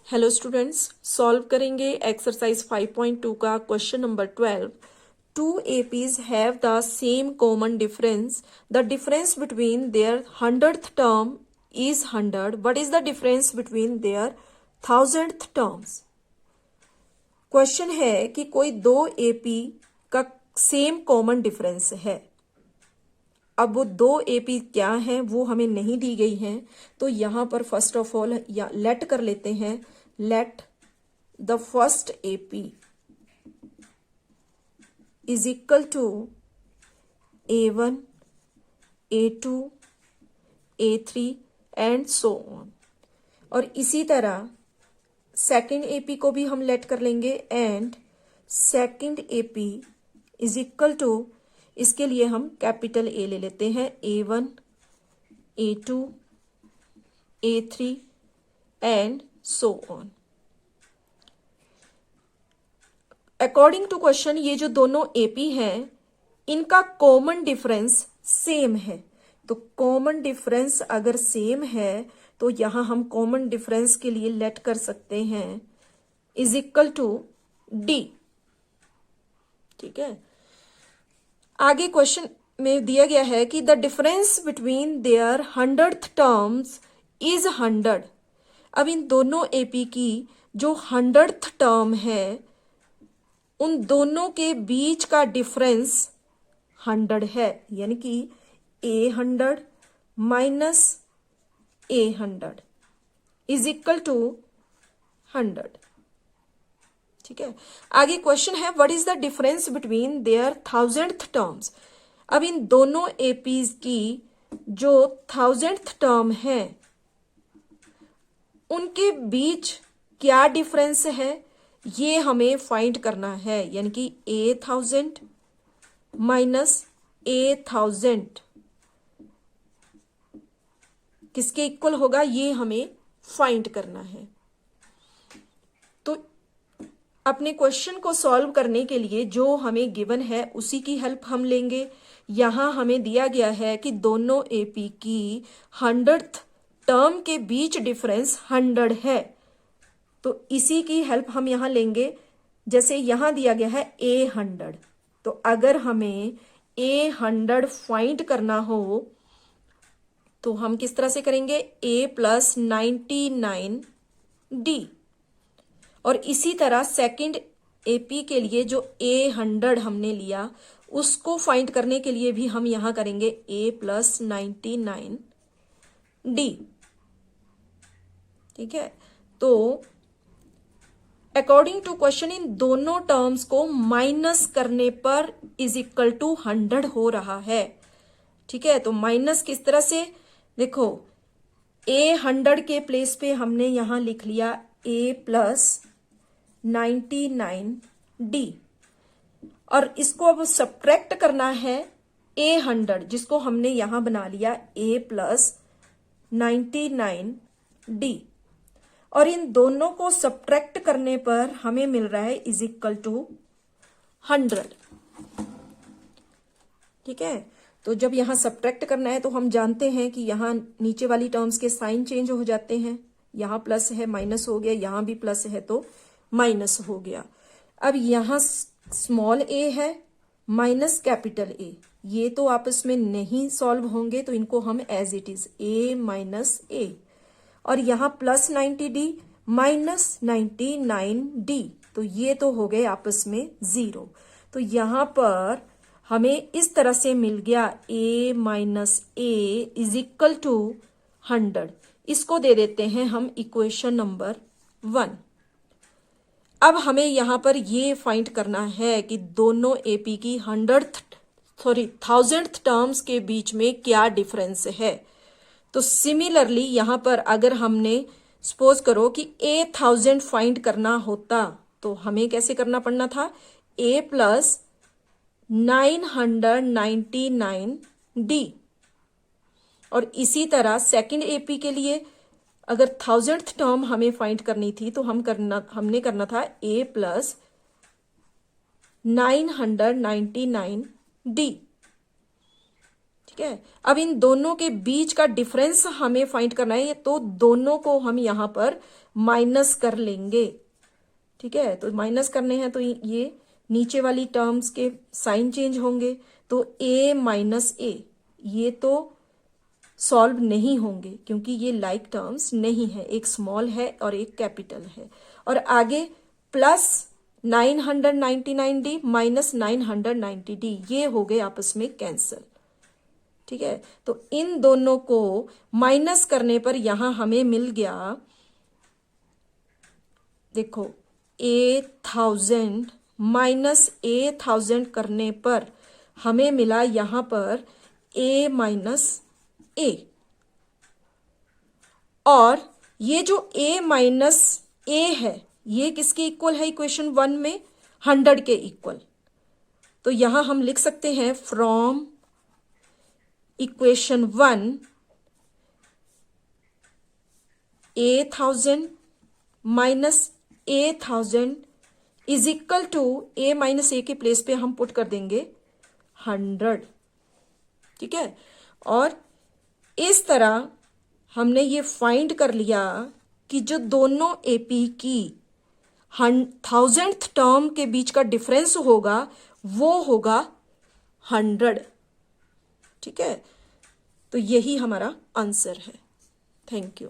Hello students, solve करेंगे exercise 5.2 का question number 12। Two APs have the same common difference. The difference between their 100th term is 100। What is the difference between their 1000th terms. Question है कि कोई दो AP का same common difference है। अब वो दो एपी क्या हैं वो हमें नहीं दी गई हैं, तो यहां पर फर्स्ट ऑफ ऑल या लेट कर लेते हैं। Let the first AP is equal to A1, A2, A3 and so on. और इसी तरह सेकंड एपी को भी हम लेट कर लेंगे and second AP is equal to, इसके लिए हम कैपिटल ए ले लेते हैं, A1, A2, A3 and so on. According to question ये जो दोनों एपी हैं इनका कॉमन डिफरेंस सेम है। तो कॉमन डिफरेंस अगर सेम है तो यहां हम कॉमन डिफरेंस के लिए लेट कर सकते हैं इज इक्वल टू डी। ठीक है, आगे क्वेश्चन में दिया गया है कि the difference between their 100th terms is 100। अब इन दोनों एपी की जो 100th टर्म है उन दोनों के बीच का डिफरेंस 100 है, यानी कि A100 minus A100 is equal to 100। ठीक है, आगे क्वेश्चन है what is the difference between their 1000th terms. अब इन दोनों एपीज की जो 1000th टर्म है उनके बीच क्या डिफरेंस है ये हमें फाइंड करना है, यानी कि A1000 माइनस A1000 किसके इक्वल होगा ये हमें फाइंड करना है। तो अपने क्वेश्चन को सॉल्व करने के लिए जो हमें गिवन है उसी की हेल्प हम लेंगे। यहां हमें दिया गया है कि दोनों एपी की 100th टर्म के बीच डिफरेंस 100 है, तो इसी की हेल्प हम यहां लेंगे। जैसे यहां दिया गया है A100, तो अगर हमें A100 फाइंड करना हो तो हम किस तरह से करेंगे, A प्लस 99D। और इसी तरह सेकंड एपी के लिए जो A100 हमने लिया उसको फाइंड करने के लिए भी हम यहां करेंगे A प्लस 99D। ठीक है, तो अकॉर्डिंग टू क्वेश्चन इन दोनों टर्म्स को माइनस करने पर इज इक्वल टू 100 हो रहा है। ठीक है, तो माइनस किस तरह से, देखो A100 के प्लेस पे हमने यहां लिख लिया A प्लस 99D, और इसको अब सब्ट्रैक्ट करना है A100 जिसको हमने यहां बना लिया A प्लस 99D, और इन दोनों को सब्ट्रैक्ट करने पर हमें मिल रहा है इज इक्वल टू 100। ठीक है, तो जब यहां सब्ट्रैक्ट करना है तो हम जानते हैं कि यहां नीचे वाली टर्म्स के साइन चेंज हो जाते हैं। यहां प्लस है माइनस हो गया, यहां भी प्लस है तो माइनस हो गया। अब यहां स्मॉल a है माइनस कैपिटल A, ये तो आपस में नहीं सॉल्व होंगे, तो इनको हम as it is A minus A, और यहां प्लस 90D माइनस 99D, तो ये तो हो गए आपस में 0। तो यहां पर हमें इस तरह से मिल गया A minus A is equal to 100। इसको दे देते हैं हम इक्वेशन नंबर 1। अब हमें यहां पर ये फाइंड करना है कि दोनों एपी की 1000th टर्म्स के बीच में क्या डिफरेंस है। तो सिमिलरली यहां पर अगर हमने सपोज करो कि A1000 फाइंड करना होता तो हमें कैसे करना पड़ना था, A प्लस 999D, और इसी तरह सेकंड एपी के लिए अगर 1000th टर्म हमें फाइंड करनी थी तो हमने करना था A प्लस 999D। ठीक है। अब इन दोनों के बीच का डिफरेंस हमें फाइंड करना है, तो दोनों को हम यहां पर माइनस कर लेंगे। ठीक है, तो माइनस करने हैं तो ये नीचे वाली टर्म्स के साइन चेंज होंगे, तो a माइनस ए ये तो सॉल्व नहीं होंगे क्योंकि ये लाइक टर्म्स नहीं है, एक स्मॉल है और एक कैपिटल है। और आगे प्लस 999d माइनस 990d ये हो गए आपस में कैंसल। ठीक है, तो इन दोनों को माइनस करने पर यहां हमें मिल गया, देखो 1000 माइनस 1000 करने पर हमें मिला यहां पर a माइनस ए, और ये जो a माइनस ए है ये किसके इक्वल है इक्वेशन 1 में, 100 के इक्वल। तो यहां हम लिख सकते हैं from equation 1 1000 minus 1000 is equal to a minus a के प्लेस पे हम पुट कर देंगे 100। ठीक है, और इस तरह हमने ये फाइंड कर लिया कि जो दोनों एपी की 1000th टर्म के बीच का डिफरेंस होगा वो होगा 100। ठीक है, तो यही हमारा आंसर है। Thank you.